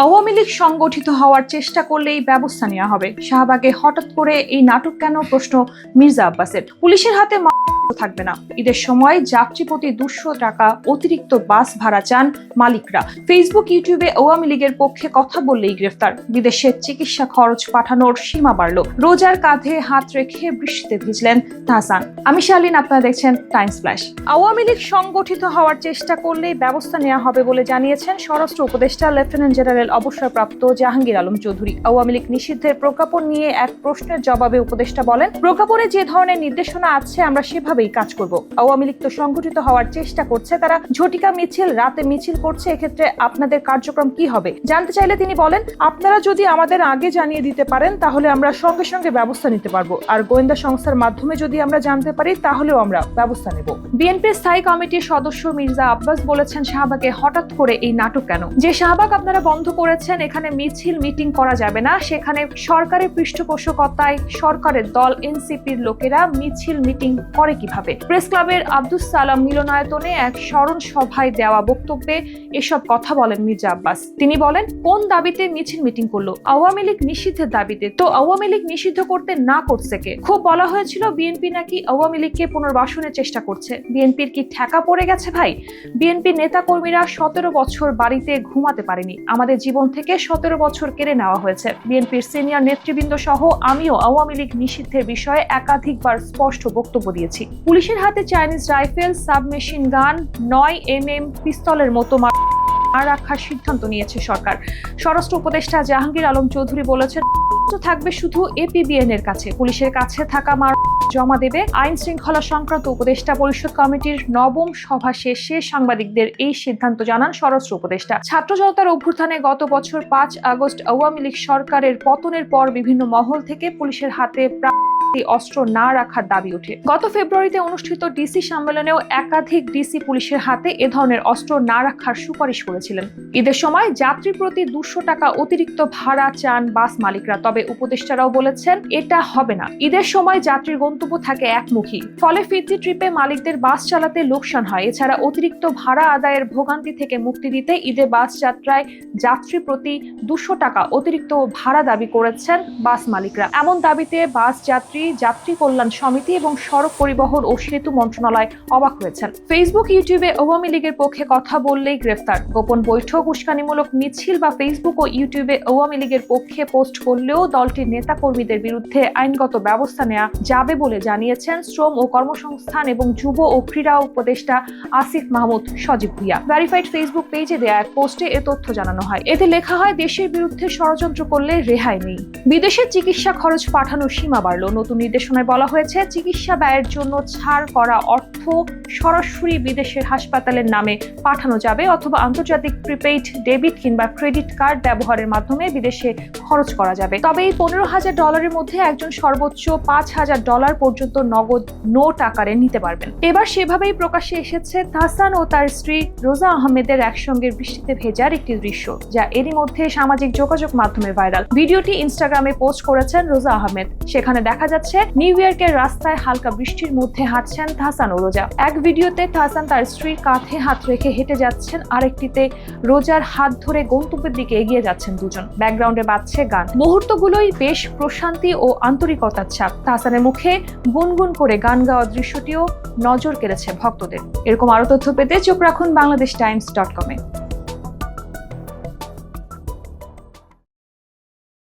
আওয়ামী লীগ সংগঠিত হওয়ার চেষ্টা করলেই ব্যবস্থা নেওয়া হবে। শাহবাগে হঠাৎ করে এই নাটক কেন, প্রশ্ন মির্জা আব্বাসের। পুলিশের হাতে থাকবে না। ঈদের সময় যাত্রী প্রতি 200 টাকা অতিরিক্ত বাস ভাড়া চান মালিকরা। ফেসবুক, ইউটিউবে আওয়ামী লীগের পক্ষে কথা বললেই গ্রেফতার। বিদেশে চিকিৎসা খরচ পাঠানোর সীমা বাড়ল। রোজার কাঁধে হাত রেখে বৃষ্টিতে ভিজলেন তাহসান। আমি শালীন, আপনারা দেখছেন টাইমস ফ্ল্যাশ। আওয়ামী লীগ সংগঠিত হওয়ার চেষ্টা করলেই ব্যবস্থা নেওয়া হবে বলে জানিয়েছেন স্বরাষ্ট্র উপদেষ্টা লেফটেন্যান্ট জেনারেল অবসরপ্রাপ্ত জাহাঙ্গীর আলম চৌধুরী। আওয়ামী লীগ নিষিদ্ধের প্রজ্ঞাপন নিয়ে এক প্রশ্নের জবাবে উপদেষ্টা বলেন, প্রজ্ঞাপনে যে ধরনের নির্দেশনা আছে আমরা সেভাবেই কাজ করব। আওয়ামী লীগ তো সংগঠিত হওয়ার চেষ্টা করছে, তারা ঝটিকা মিছিল, রাতে মিছিল করছে, এক্ষেত্রে আপনাদের কার্যক্রম কি হবে জানতে চাইলে তিনি বলেন, আপনারা যদি আমাদের আগে জানিয়ে দিতে পারেন তাহলে আমরা সঙ্গে সঙ্গে ব্যবস্থা নিতে পারবো, আর গোয়েন্দা সংস্থার মাধ্যমে যদি আমরা জানতে পারি তাহলেও আমরা ব্যবস্থা নেব। বিএনপির স্থায়ী কমিটির সদস্য মির্জা আব্বাস বলেছেন, শাহবাগে হঠাৎ করে এই নাটক কেন? যে শাহবাগ আপনারা বন্ধ করেছেন, এখানে মিছিল মিটিং করা যাবে না, সেখানে সরকারের পৃষ্ঠপোষকতায় সরকারের দল এনসিপির লোকেরা মিছিল মিটিং করে কিভাবে? প্রেস ক্লাবের আব্দুস সালাম মিলনায়তনে এক স্মরণ সভায় দেওয়া বক্তব্যে এসব কথা বলেন মির্জা আব্বাস। তিনি বলেন, কোন দাবিতে মিছিল মিটিং করলো? আওয়ামী লীগ নিষিদ্ধের দাবিতে। তো আওয়ামী লীগ নিষিদ্ধ করতে না করছে কে? খুব বলা হয়েছিল বিএনপি নাকি আওয়ামী লীগকে পুনর্বাসনের চেষ্টা করছে। বিএনপির কি ঠেকা পড়ে গেছে ভাই? বিএনপির নেতা কর্মীরা 17 বছর বাড়িতে ঘুমাতে পারেনি। আমাদের জীবন থেকে 17 বছর কেড়ে নেওয়া হয়েছে। বিএনপির সিনিয়র নেতৃবৃন্দ সহ আমিও আওয়ামী লীগ নিষিদ্ধের বিষয়ে একাধিকবার স্পষ্ট বক্তব্য দিয়েছি। পুলিশের হাতে চাইনিজ রাইফেল, সাবমেশিন গান, 9mm পিস্তলের মতো রাখার সিদ্ধান্ত নিয়েছে সরকার। স্বরাষ্ট্র উপদেষ্টা জাহাঙ্গীর আলম চৌধুরী বলেছেন, থাকবে শুধু এপিবিএন এর কাছে, পুলিশের কাছে থাকা জমা দেবে। আইন শৃঙ্খলা সংক্রান্ত উপদেষ্টা পরিষদ কমিটির 9ম সভা শেষে সাংবাদিকদের এই সিদ্ধান্ত জানান স্বরাষ্ট্র উপদেষ্টা। ছাত্র জনতার অভ্যুত্থানে গত বছর 5 আগস্ট আওয়ামী লীগ সরকারের পতনের পর বিভিন্ন মহল থেকে পুলিশের হাতে অস্ত্র না রাখার দাবি ওঠে। গত ফেব্রুয়ারিতে অনুষ্ঠিত ডিসি সম্মেলনেও একাধিক ডিসি পুলিশের হাতে এ ধরনের অস্ত্র না রাখার সুপারিশ করেছিলেন। ঈদের সময় যাত্রী প্রতি 200 টাকা অতিরিক্ত ভাড়া চান বাস মালিকরা। তবে উপদেষ্টারাও বলেছেন, এটা হবে না। ঈদের সময় যাত্রীর গন্তব্য থাকে একমুখী, ফলে ফিরতি ট্রিপে মালিকদের বাস চালাতে লোকসান হয়। এছাড়া অতিরিক্ত ভাড়া আদায়ের ভোগান্তি থেকে মুক্তি দিতে ঈদে বাস যাত্রায় যাত্রী প্রতি 200 টাকা অতিরিক্ত ভাড়া দাবি করেছেন বাস মালিকরা। এমন দাবিতে বাস যাত্রী কল্যাণ সমিতি এবং সড়ক পরিবহন ও সেতু মন্ত্রণালয় অবাক হয়েছেন। ফেসবুক, ইউটিউবে আওয়ামী লীগের পক্ষে কথা বললেই গ্রেফতার। গোপন বৈঠক, উস্কানিমূলক মিছিল বা ফেসবুক ও ইউটিউবে আওয়ামী লীগের পক্ষে পোস্ট করলেও দলটির নেতা কর্মীদের বিরুদ্ধে আইনগত ব্যবস্থা নেওয়া যাবে বলে জানিয়েছেন শ্রম ও কর্মসংস্থান এবং যুব ও ক্রীড়া উপদেষ্টা আসিফ মাহমুদ সজীব ভুইয়া। ভেরিফাইড ফেসবুক পেজে দেয়া এক পোস্টে এ তথ্য জানানো হয়। এতে লেখা হয়, দেশের বিরুদ্ধে ষড়যন্ত্র করলে রেহাই নেই। বিদেশে চিকিৎসা খরচ পাঠানোর সীমা বাড়ল। নতুন নির্দেশনায় বলা হয়েছে, চিকিৎসা ব্যয়ের জন্য ছাড় করা অর্থ সরাসরি বিদেশের হাসপাতালের নামে পাঠানো যাবে, অথবা আন্তর্জাতিক প্রিপেইড ডেবিট কিংবা ক্রেডিট কার্ড ব্যবহারের মাধ্যমে বিদেশে খরচ করা যাবে। তবে এই $15,000 মধ্যে একজন সর্বোচ্চ $5,000 পর্যন্ত নগদ নোট আকারে নিতে পারবেন। এবার সেভাবেই প্রকাশ্যে এসেছে তাহসান ও তার স্ত্রী রোজা আহমেদের একসঙ্গে বৃষ্টিতে ভেজার একটি দৃশ্য, যা এরই মধ্যে সামাজিক যোগাযোগ মাধ্যমে ভাইরাল। ভিডিওটি ইনস্টাগ্রামে পোস্ট করেছেন রোজা আহমেদ। সেখানে দেখা যাচ্ছে নিউ ইয়র্কের রাস্তায় হালকা বৃষ্টির মধ্যে হাঁটছেন তাহসান ও রোজা। এক ভিডিওতে তাহসান তার স্ত্রীর কাঁধে হাত রেখে হেঁটে যাচ্ছেন, আরেকটিতে রোজার হাত ধরে গন্তব্যের দিকে এগিয়ে যাচ্ছেন দুজন। ব্যাকগ্রাউন্ডে বাজছে গান। মুহূর্তগুলোই বেশ প্রশান্তি ও আন্তরিকতার ছাপ। তাহসানের মুখে গুনগুন করে গান গাওয়া দৃশ্যটিও নজর কেড়েছে ভক্তদের। এরকম আরো তথ্য পেতে চোখ রাখুন বাংলাদেশ টাইমস.com-এ।